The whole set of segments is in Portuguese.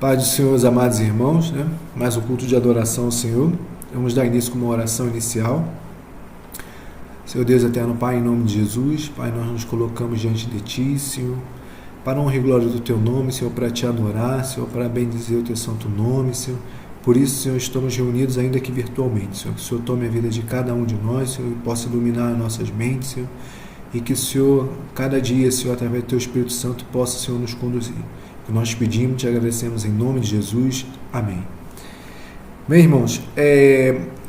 Pai do Senhor, os amados irmãos, mais um culto de adoração ao Senhor. Vamos dar início com uma oração inicial. Senhor Deus eterno, Pai, em nome de Jesus, Pai, nós nos colocamos diante de Ti, Senhor, para a honra e glória do Teu nome, Senhor, para Te adorar, Senhor, para bendizer o Teu santo nome, Senhor. Por isso, Senhor, estamos reunidos ainda que virtualmente, Senhor. Que o Senhor tome a vida de cada um de nós, Senhor, e possa iluminar as nossas mentes, Senhor, e que o Senhor, cada dia, Senhor, através do Teu Espírito Santo, possa, Senhor, nos conduzir. Que nós pedimos, Te agradecemos em nome de Jesus. Amém. Bem, irmãos,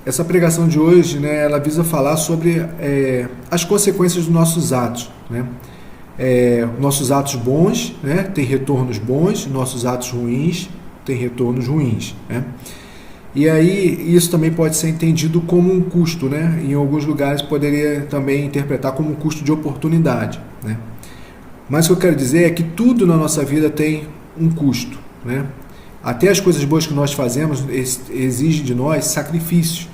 essa pregação de hoje, ela visa falar sobre as consequências dos nossos atos, nossos atos bons, têm retornos bons, nossos atos ruins têm retornos ruins, E aí, isso também pode ser entendido como um custo, Em alguns lugares poderia também interpretar como um custo de oportunidade, Mas o que eu quero dizer é que tudo na nossa vida tem um custo, Até as coisas boas que nós fazemos exigem de nós sacrifícios,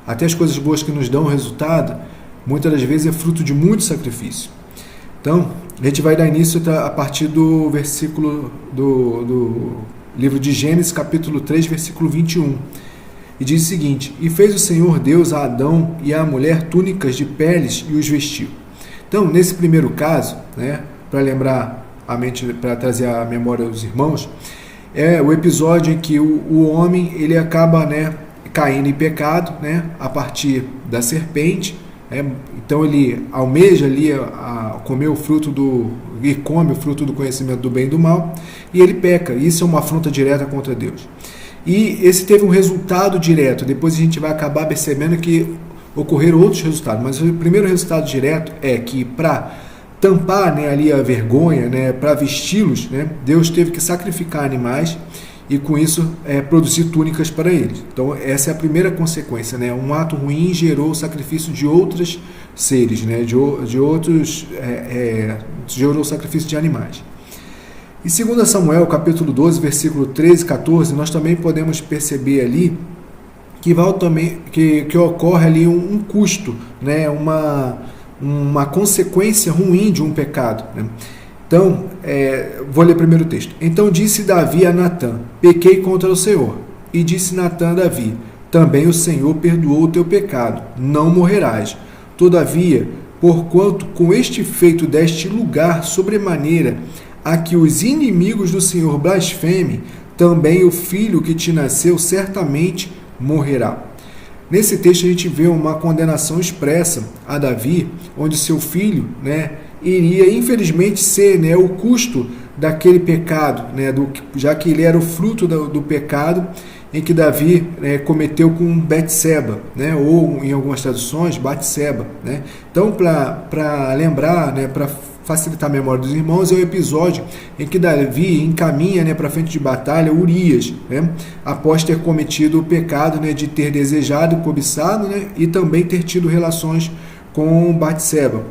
Até as coisas boas que nos dão resultado, muitas das vezes é fruto de muito sacrifício. Então, a gente vai dar início a partir do versículo do livro de Gênesis, capítulo 3, versículo 21. E diz o seguinte: E fez o Senhor Deus a Adão e à mulher túnicas de peles e os vestiu. Então, nesse primeiro caso, para lembrar a mente, para trazer a memória dos irmãos, é o episódio em que o homem ele acaba caindo em pecado, a partir da serpente. Então ele almeja ali a comer o fruto e come o fruto do conhecimento do bem e do mal, e ele peca. Isso é uma afronta direta contra Deus. E esse teve um resultado direto. Depois a gente vai acabar percebendo que ocorreram outros resultados, mas o primeiro resultado direto é que para tampar ali a vergonha, para vesti-los, Deus teve que sacrificar animais e com isso produzir túnicas para eles. Então essa é a primeira consequência, um ato ruim gerou o sacrifício de outros seres, gerou o sacrifício de animais. Em 2 Samuel, capítulo 12, versículo 13 e 14, nós também podemos perceber ali que ocorre ali um custo, uma consequência ruim de um pecado. Então, vou ler primeiro o texto. Então disse Davi a Natã: Pequei contra o Senhor. E disse Natã a Davi: Também o Senhor perdoou o teu pecado, não morrerás. Todavia, porquanto com este feito deste lugar sobremaneira a que os inimigos do Senhor blasfemem, também o filho que te nasceu certamente morrerá. Nesse texto a gente vê uma condenação expressa a Davi, onde seu filho, iria infelizmente ser o custo daquele pecado, já que ele era o fruto do pecado em que Davi cometeu com Betseba, ou em algumas traduções, Batseba. Então, para lembrar, para facilitar a memória dos irmãos, é o episódio em que Davi encaminha para frente de batalha Urias, após ter cometido o pecado de ter desejado e cobiçado, e também ter tido relações com Batseba.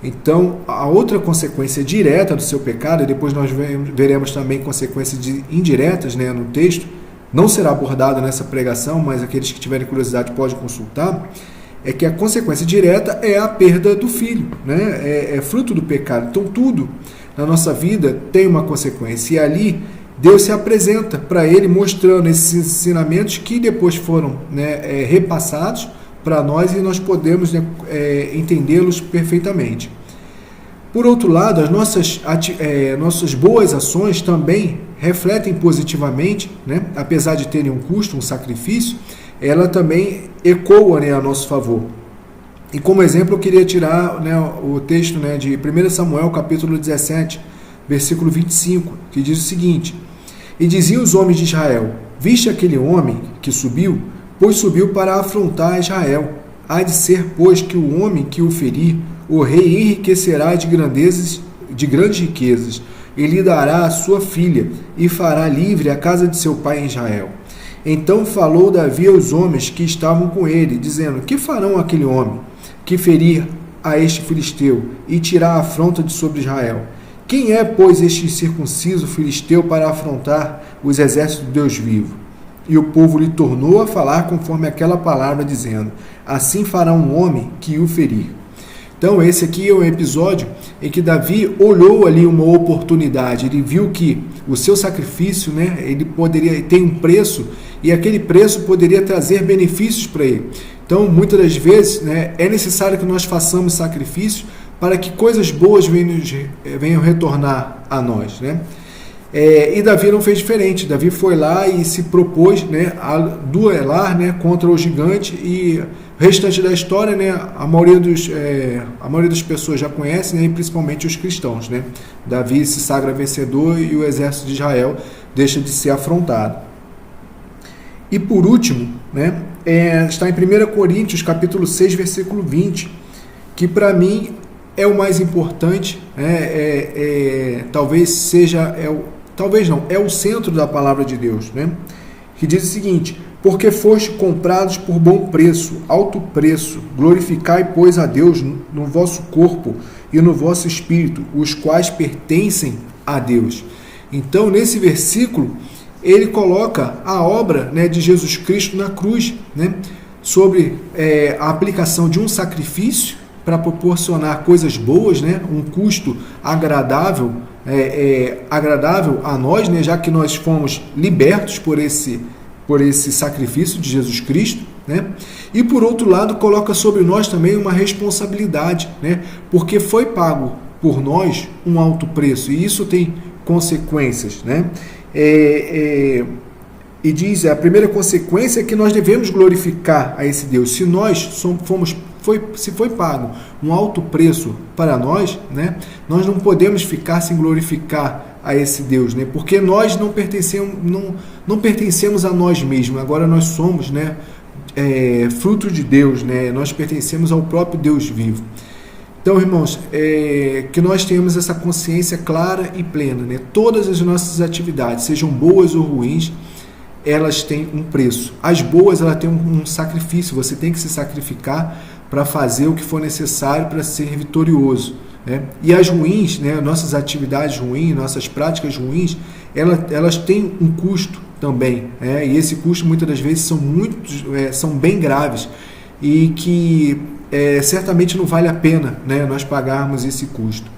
Então, a outra consequência direta do seu pecado, e depois nós veremos também consequências indiretas no texto, não será abordado nessa pregação, mas aqueles que tiverem curiosidade podem consultar, é que a consequência direta é a perda do filho, é fruto do pecado. Então, tudo na nossa vida tem uma consequência, e ali Deus se apresenta para ele, mostrando esses ensinamentos que depois foram repassados para nós e nós podemos entendê-los perfeitamente. Por outro lado, as nossas boas ações também refletem positivamente, apesar de terem um custo, um sacrifício, ela também ecoa a nosso favor. E como exemplo eu queria tirar o texto de 1 Samuel capítulo 17, versículo 25, que diz o seguinte: E diziam os homens de Israel: Viste aquele homem que subiu? Pois subiu para afrontar Israel. Há de ser, pois, que o homem que o ferir, o rei enriquecerá de grandes riquezas, e lhe dará a sua filha, e fará livre a casa de seu pai em Israel. Então falou Davi aos homens que estavam com ele, dizendo: Que farão aquele homem que ferir a este filisteu, e tirar a afronta de sobre Israel? Quem é, pois, este incircunciso filisteu para afrontar os exércitos do Deus vivo? E o povo lhe tornou a falar conforme aquela palavra, dizendo: Assim fará um homem que o ferir. Então esse aqui é um episódio em que Davi olhou ali uma oportunidade, ele viu que o seu sacrifício, né, ele poderia ter um preço, e aquele preço poderia trazer benefícios para ele. Então muitas das vezes, né, é necessário que nós façamos sacrifícios para que coisas boas venham retornar a nós, né? E Davi não fez diferente. Davi foi lá e se propôs, né, a duelar, né, contra o gigante, e o restante da história, né, a maioria das pessoas já conhece, né, e principalmente os cristãos, né? Davi se sagra vencedor e o exército de Israel deixa de ser afrontado. E por último, né, está em 1 Coríntios capítulo 6, versículo 20, que para mim é o mais importante, né, é o centro da palavra de Deus, né? Que diz o seguinte: porque foste comprados por bom preço, alto preço, glorificai, pois, a Deus no vosso corpo e no vosso espírito, os quais pertencem a Deus. Então, nesse versículo, ele coloca a obra, né, de Jesus Cristo na cruz, né, sobre a aplicação de um sacrifício para proporcionar coisas boas, né, um custo agradável, agradável a nós, né, já que nós fomos libertos por esse sacrifício de Jesus Cristo, né? E por outro lado coloca sobre nós também uma responsabilidade, né, porque foi pago por nós um alto preço, e isso tem consequências, né? E diz, a primeira consequência é que nós devemos glorificar a esse Deus. Se nós se foi pago um alto preço para nós, né, nós não podemos ficar sem glorificar a esse Deus, né, porque nós não pertencemos a nós mesmos. Agora nós somos, né, fruto de Deus, né, nós pertencemos ao próprio Deus vivo. Então, irmãos, que nós tenhamos essa consciência clara e plena, né? Todas as nossas atividades, sejam boas ou ruins, elas têm um preço. As boas, elas têm um sacrifício, você tem que se sacrificar para fazer o que for necessário para ser vitorioso, né? E as ruins, né, nossas atividades ruins, nossas práticas ruins, elas têm um custo também, né? E esse custo muitas das vezes são bem graves, e que certamente não vale a pena, né, nós pagarmos esse custo.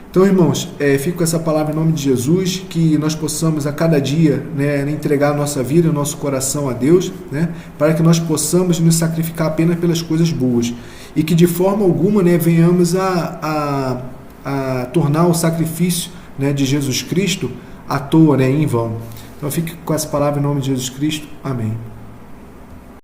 Então, irmãos, fico com essa palavra em nome de Jesus, que nós possamos a cada dia, né, entregar a nossa vida, o nosso coração a Deus, né, para que nós possamos nos sacrificar apenas pelas coisas boas, e que de forma alguma, né, venhamos a tornar o sacrifício, né, de Jesus Cristo à toa, né, em vão. Então, fique com essa palavra em nome de Jesus Cristo. Amém.